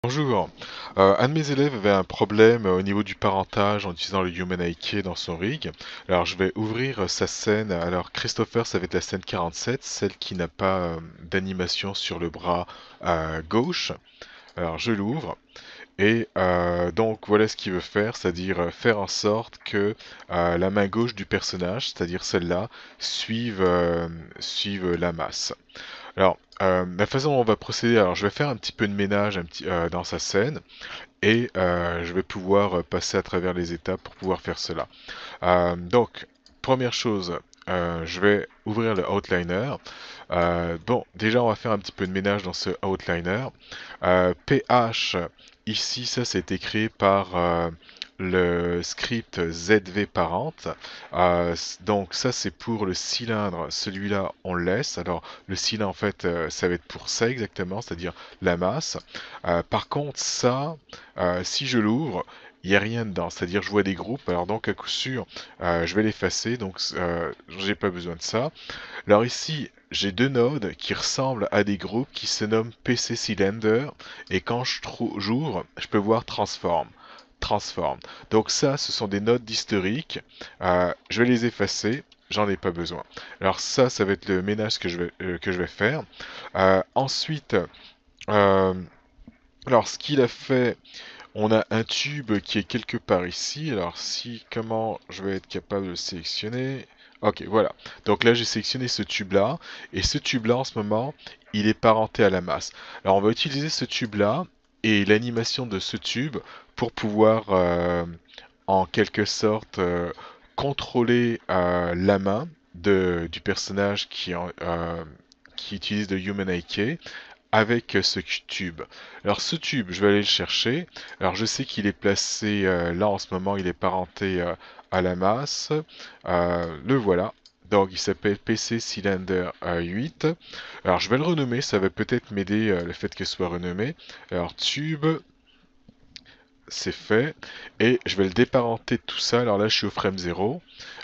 Bonjour. Un de mes élèves avait un problème au niveau du parentage en utilisant le Human IK dans son rig. Alors je vais ouvrir sa scène. Alors Christopher, ça va être la scène 47, celle qui n'a pas d'animation sur le bras gauche. Alors je l'ouvre et donc voilà ce qu'il veut faire, c'est-à-dire faire en sorte que la main gauche du personnage, c'est-à-dire celle-là, suive la masse. Alors, la façon dont on va procéder, alors je vais faire un petit peu de ménage dans sa scène et je vais pouvoir passer à travers les étapes pour pouvoir faire cela. Donc, première chose, je vais ouvrir le outliner. Bon, déjà on va faire un petit peu de ménage dans ce outliner. PH, ici, ça c'est créé par le script ZV parent. Donc ça c'est pour le cylindre, celui-là on le laisse. Alors le cylindre en fait ça va être pour ça exactement, c'est-à-dire la masse. Par contre ça, si je l'ouvre, il n'y a rien dedans, c'est-à-dire je vois des groupes, alors donc à coup sûr je vais l'effacer, donc j'ai pas besoin de ça. Alors ici j'ai deux nodes qui ressemblent à des groupes qui se nomment PC Cylinder et quand j'ouvre je peux voir Transform. Donc ça ce sont des nodes d'historique. Je vais les effacer, j'en ai pas besoin. Alors ça va être le ménage que je vais faire. Ensuite, euh, alors ce qu'il a fait, on a un tube qui est quelque part ici. Alors si, comment je vais être capable de le sélectionner? Ok, voilà. Donc là, j'ai sélectionné ce tube-là. Et ce tube-là, en ce moment, il est parenté à la masse. Alors on va utiliser ce tube-là et l'animation de ce tube pour pouvoir, en quelque sorte, contrôler la main du personnage qui utilise le Human IK avec ce tube. Alors ce tube, je vais aller le chercher. Alors je sais qu'il est placé là en ce moment, il est parenté à la masse. Le voilà. Donc il s'appelle PC Cylinder 8. Alors je vais le renommer, ça va peut-être m'aider le fait que ce soit renommé. Alors tube, c'est fait. Et je vais le déparenter de tout ça. Alors là je suis au frame 0.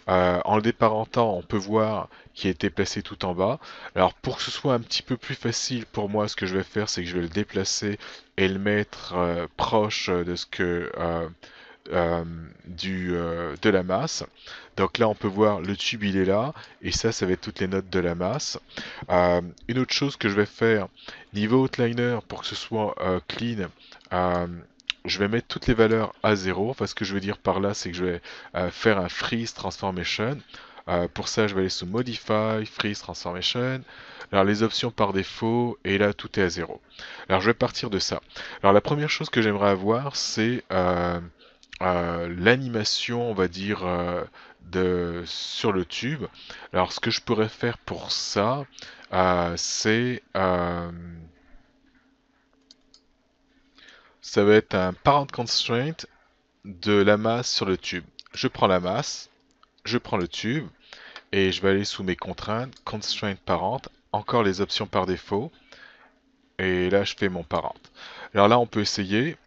En le déparentant, on peut voir qu'il a été placé tout en bas. Alors pour que ce soit un petit peu plus facile pour moi, ce que je vais faire, c'est que je vais le déplacer et le mettre proche de ce que euh, de la masse. Donc là, on peut voir le tube, il est là, et ça va être toutes les notes de la masse. Une autre chose que je vais faire, niveau outliner, pour que ce soit clean, euh, je vais mettre toutes les valeurs à zéro. Enfin, ce que je veux dire par là, c'est que je vais faire un freeze transformation. Pour ça, je vais aller sous Modify, Freeze Transformation. Alors, les options par défaut, et là, tout est à zéro. Alors, je vais partir de ça. Alors, la première chose que j'aimerais avoir, c'est l'animation, on va dire, sur le tube. Alors, ce que je pourrais faire pour ça, c'est ça va être un parent constraint de la masse sur le tube. Je prends la masse, je prends le tube et je vais aller sous mes contraintes, constraint parent, encore les options par défaut et là je fais mon parent. Alors là on peut essayer.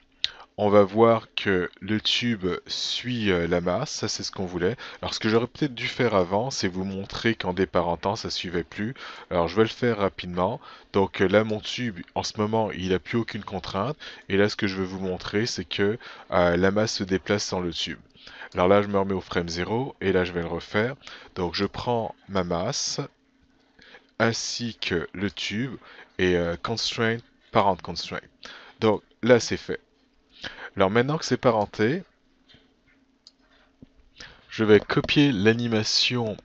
On va voir que le tube suit la masse, ça c'est ce qu'on voulait. Alors ce que j'aurais peut-être dû faire avant, c'est vous montrer qu'en déparentant ça suivait plus. Alors je vais le faire rapidement. Donc là mon tube en ce moment il n'a plus aucune contrainte. Et là ce que je veux vous montrer c'est que la masse se déplace sans le tube. Alors là je me remets au frame 0 et là je vais le refaire. Donc je prends ma masse ainsi que le tube et constraint, parent constraint. Donc là c'est fait. Alors maintenant que c'est parenté, je vais copier l'animation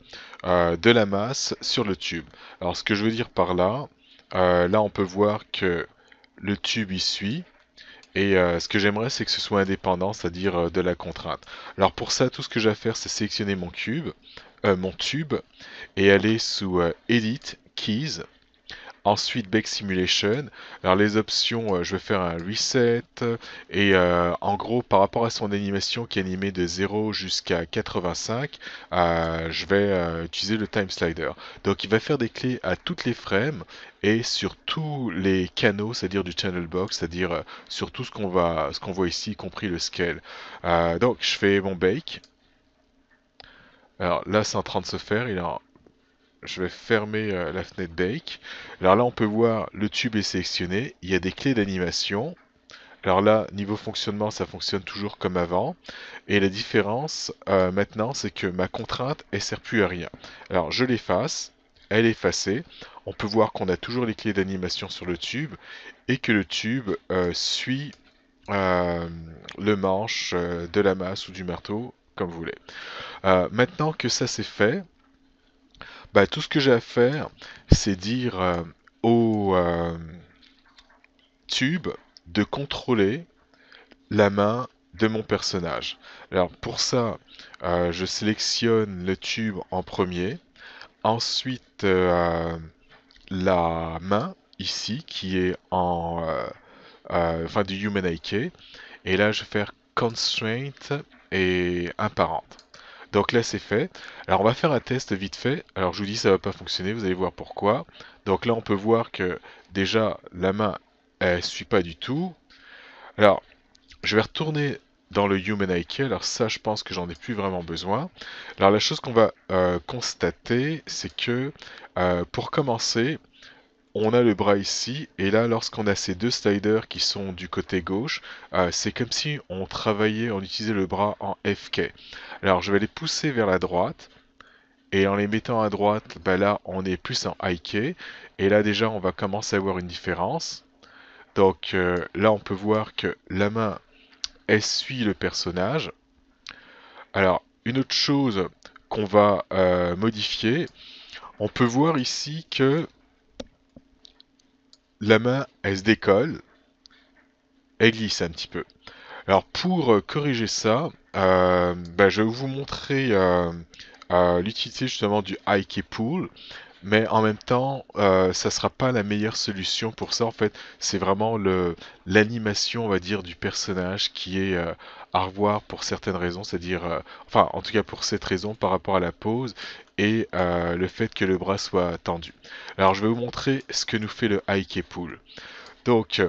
de la masse sur le tube. Alors ce que je veux dire par là, là on peut voir que le tube y suit. Et ce que j'aimerais c'est que ce soit indépendant, c'est-à-dire de la contrainte. Alors pour ça, tout ce que j'ai à faire, c'est sélectionner mon tube, et aller sous Edit, Keys, ensuite Bake Simulation. Alors les options, je vais faire un reset et en gros par rapport à son animation qui est animée de 0 jusqu'à 85, je vais utiliser le time slider. Donc il va faire des clés à toutes les frames et sur tous les canaux, c'est-à-dire du channel box, c'est-à-dire sur tout ce qu'on voit ici, y compris le scale. Donc je fais mon bake. Alors là c'est en train de se faire, je vais fermer la fenêtre Bake. Alors là, on peut voir le tube est sélectionné. Il y a des clés d'animation. Alors là, niveau fonctionnement, ça fonctionne toujours comme avant. Et la différence maintenant, c'est que ma contrainte, elle sert plus à rien. Alors je l'efface, elle est effacée. On peut voir qu'on a toujours les clés d'animation sur le tube et que le tube suit euh, le manche de la masse ou du marteau, comme vous voulez. Maintenant que ça c'est fait, bah, tout ce que j'ai à faire, c'est dire au tube de contrôler la main de mon personnage. Alors pour ça, je sélectionne le tube en premier, ensuite la main ici qui est enfin du Human IK, et là je vais faire Constraint et Imparent. Donc là c'est fait. Alors on va faire un test vite fait. Alors je vous dis ça va pas fonctionner, vous allez voir pourquoi. Donc là on peut voir que déjà la main elle suit pas du tout. Alors je vais retourner dans le Human IK. Alors ça je pense que j'en ai plus vraiment besoin. Alors la chose qu'on va constater c'est que pour commencer on a le bras ici, et là, lorsqu'on a ces deux sliders qui sont du côté gauche, c'est comme si on travaillait, on utilisait le bras en FK. Alors, je vais les pousser vers la droite, et en les mettant à droite, bah là, on est plus en IK, et là, déjà, on va commencer à voir une différence. Donc, là, on peut voir que la main, elle suit le personnage. Alors, une autre chose qu'on va modifier, on peut voir ici que la main, elle se décolle, elle glisse un petit peu. Alors pour corriger ça, bah, je vais vous montrer l'utilité justement du IK Pool, mais en même temps, ça sera pas la meilleure solution pour ça. En fait, c'est vraiment l'animation, on va dire, du personnage qui est à revoir pour certaines raisons, c'est-à-dire, enfin, en tout cas pour cette raison, par rapport à la pose et le fait que le bras soit tendu. Alors, je vais vous montrer ce que nous fait le IK Pool. Donc,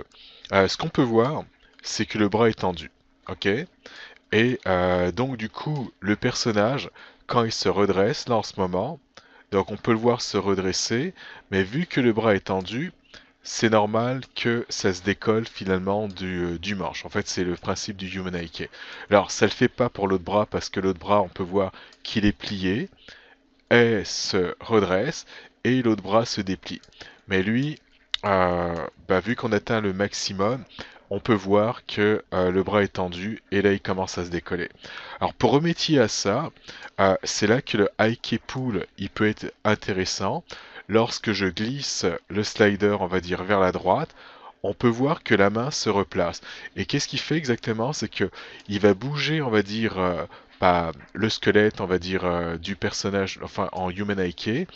ce qu'on peut voir, c'est que le bras est tendu. Ok? Et donc, du coup, le personnage, quand il se redresse, là en ce moment, donc on peut le voir se redresser, mais vu que le bras est tendu, c'est normal que ça se décolle finalement du manche. En fait, c'est le principe du Human IK. Alors, ça le fait pas pour l'autre bras parce que l'autre bras, on peut voir qu'il est plié, et se redresse, et l'autre bras se déplie. Mais lui, bah, vu qu'on atteint le maximum, on peut voir que le bras est tendu et là il commence à se décoller. Alors pour remédier à ça, c'est là que le IK Pull il peut être intéressant. Lorsque je glisse le slider, on va dire vers la droite, on peut voir que la main se replace. Et qu'est-ce qu'il fait exactement? C'est que il va bouger, on va dire, bah, le squelette, on va dire, du personnage, enfin en Human IK,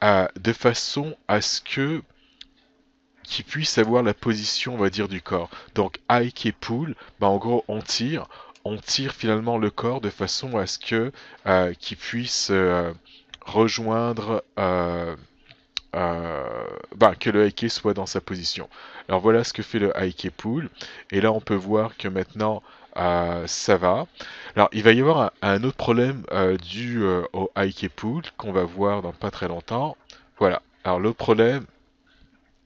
de façon à ce que qui puisse avoir la position, on va dire, du corps. Donc, hike et pull, bah, en gros, on tire finalement le corps de façon à ce que qu'il puisse rejoindre, bah, que le hike soit dans sa position. Alors voilà ce que fait le hike pull. Et là, on peut voir que maintenant, ça va. Alors, il va y avoir un autre problème dû au hike pull qu'on va voir dans pas très longtemps. Voilà. Alors, l'autre problème,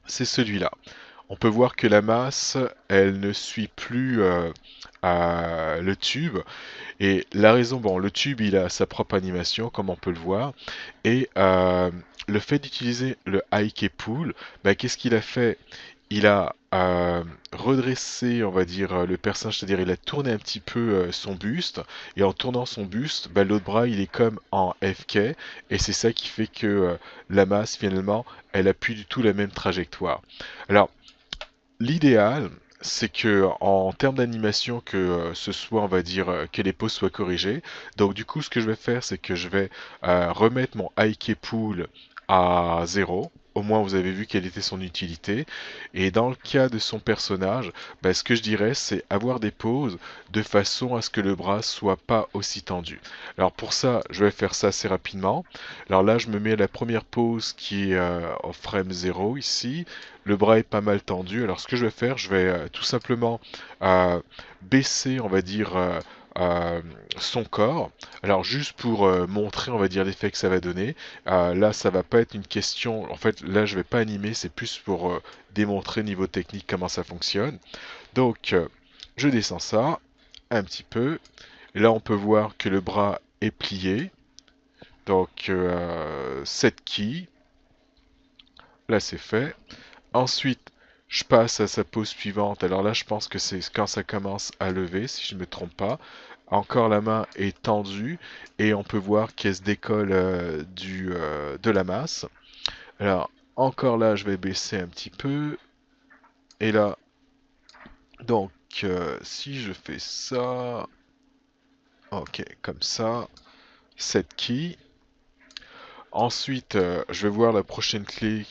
c'est celui-là. On peut voir que la masse, elle ne suit plus le tube. Et la raison, bon, le tube, il a sa propre animation, comme on peut le voir. Et le fait d'utiliser le hike pull, bah, qu'est-ce qu'il a fait? Il a redressé, on va dire, le personnage, c'est-à-dire il a tourné un petit peu son buste, et en tournant son buste, bah, l'autre bras il est comme en FK, et c'est ça qui fait que la masse finalement, elle a plus du tout la même trajectoire. Alors, l'idéal, c'est que en termes d'animation, que ce soit, on va dire, que les poses soient corrigées. Donc du coup, ce que je vais faire, c'est que je vais remettre mon IK Pool à 0. Au moins, vous avez vu quelle était son utilité. Et dans le cas de son personnage, bah, ce que je dirais, c'est avoir des poses de façon à ce que le bras soit pas aussi tendu. Alors pour ça, je vais faire ça assez rapidement. Alors là, je me mets à la première pose qui est au frame 0 ici. Le bras est pas mal tendu. Alors ce que je vais faire, je vais tout simplement baisser, on va dire, euh, son corps. Alors juste pour montrer, on va dire, l'effet que ça va donner. Là, ça va pas être une question. En fait, là, je vais pas animer. C'est plus pour démontrer niveau technique comment ça fonctionne. Donc Je descends ça un petit peu. Et là, on peut voir que le bras est plié. Donc, 7 keys. Là, c'est fait. Ensuite, je passe à sa pose suivante. Alors là, je pense que c'est quand ça commence à lever, si je ne me trompe pas. Encore la main est tendue et on peut voir qu'elle se décolle de la masse. Alors, encore là, je vais baisser un petit peu. Et là, donc, si je fais ça, ok, comme ça, 7 keys. Ensuite, je vais voir la prochaine clé,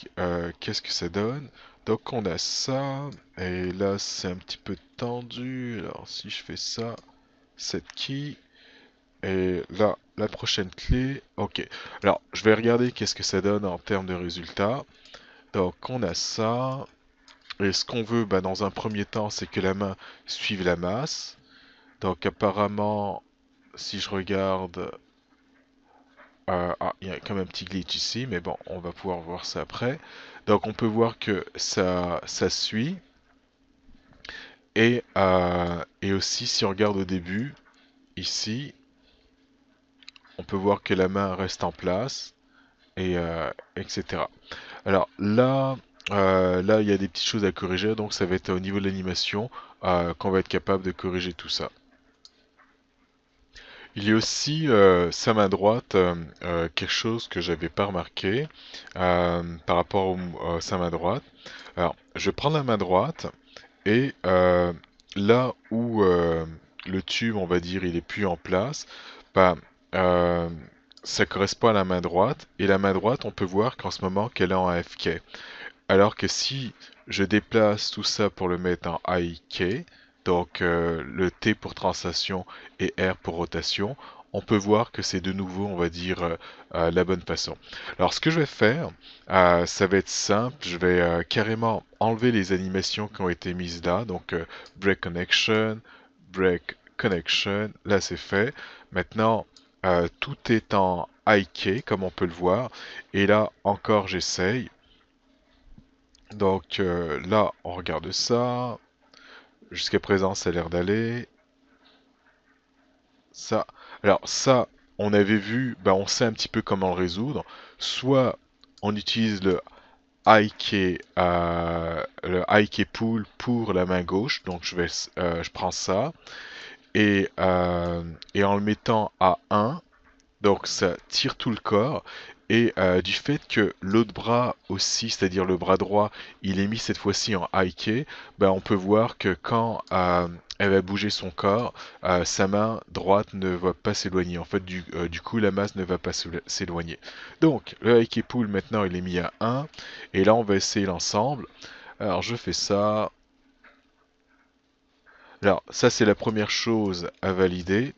qu'est-ce que ça donne. Donc on a ça, et là c'est un petit peu tendu. Alors si je fais ça, 7 keys, et là la prochaine clé, ok. Alors je vais regarder qu'est-ce que ça donne en termes de résultats. Donc on a ça, et ce qu'on veut bah, dans un premier temps c'est que la main suive la masse. Donc apparemment, si je regarde, il y a quand même un petit glitch ici, mais bon, on va pouvoir voir ça après. Donc on peut voir que ça suit. Et aussi, si on regarde au début, ici, on peut voir que la main reste en place, etc. Alors là, il y a des petites choses à corriger, donc ça va être au niveau de l'animation qu'on va être capable de corriger tout ça. Il y a aussi sa main droite, quelque chose que j'avais pas remarqué par rapport à sa main droite. Alors, je vais prendre la main droite et là où le tube, on va dire, il est plus en place, bah, euh, ça correspond à la main droite. Et la main droite, on peut voir qu'en ce moment qu'elle est en AFK. Alors que si je déplace tout ça pour le mettre en IK, donc le T pour translation et R pour rotation, on peut voir que c'est de nouveau, on va dire, la bonne façon. Alors ce que je vais faire, ça va être simple, je vais carrément enlever les animations qui ont été mises là, donc break connection, là c'est fait. Maintenant, tout est en IK, comme on peut le voir, et là encore j'essaye. Donc là, on regarde ça. Jusqu'à présent, ça a l'air d'aller. Ça. Alors ça, on avait vu, bah, on sait un petit peu comment le résoudre. Soit on utilise le IK pool pour la main gauche. Donc je prends ça. Et en le mettant à 1, donc ça tire tout le corps. Et du fait que l'autre bras aussi, c'est-à-dire le bras droit, il est mis cette fois-ci en high ben on peut voir que quand elle va bouger son corps, sa main droite ne va pas s'éloigner. En fait, du coup, la masse ne va pas s'éloigner. Donc, le high pull maintenant, il est mis à 1. Et là, on va essayer l'ensemble. Alors, je fais ça. Alors, ça, c'est la première chose à valider.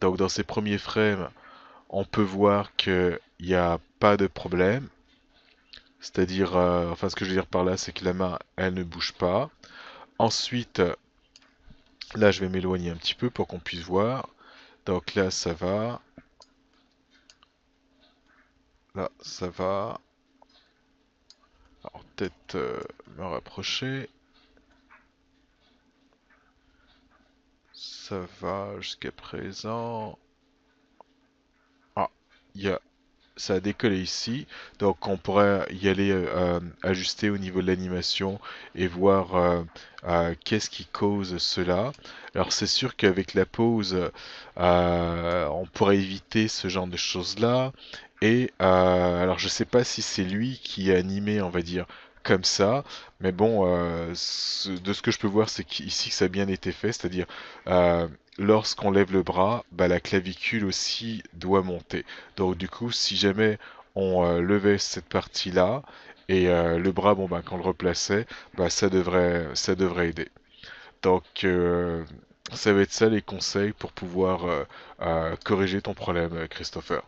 Donc, dans ces premiers frames, on peut voir qu'il n'y a pas de problème. C'est-à-dire, enfin ce que je veux dire par là, c'est que la main, elle ne bouge pas. Ensuite, là je vais m'éloigner un petit peu pour qu'on puisse voir. Donc là ça va. Là ça va. Alors peut-être me rapprocher. Ça va jusqu'à présent. Ah, il y a ça a décollé ici, donc on pourrait y aller ajuster au niveau de l'animation et voir qu'est-ce qui cause cela. Alors c'est sûr qu'avec la pause, on pourrait éviter ce genre de choses-là. Et alors je sais pas si c'est lui qui a animé, on va dire, comme ça, mais bon, de ce que je peux voir, c'est qu'ici ça a bien été fait, c'est-à-dire euh, lorsqu'on lève le bras, bah, la clavicule aussi doit monter. Donc du coup, si jamais on levait cette partie-là et le bras, bon bah quand on le replaçait, bah ça devrait aider. Donc ça va être ça les conseils pour pouvoir corriger ton problème, Christopher.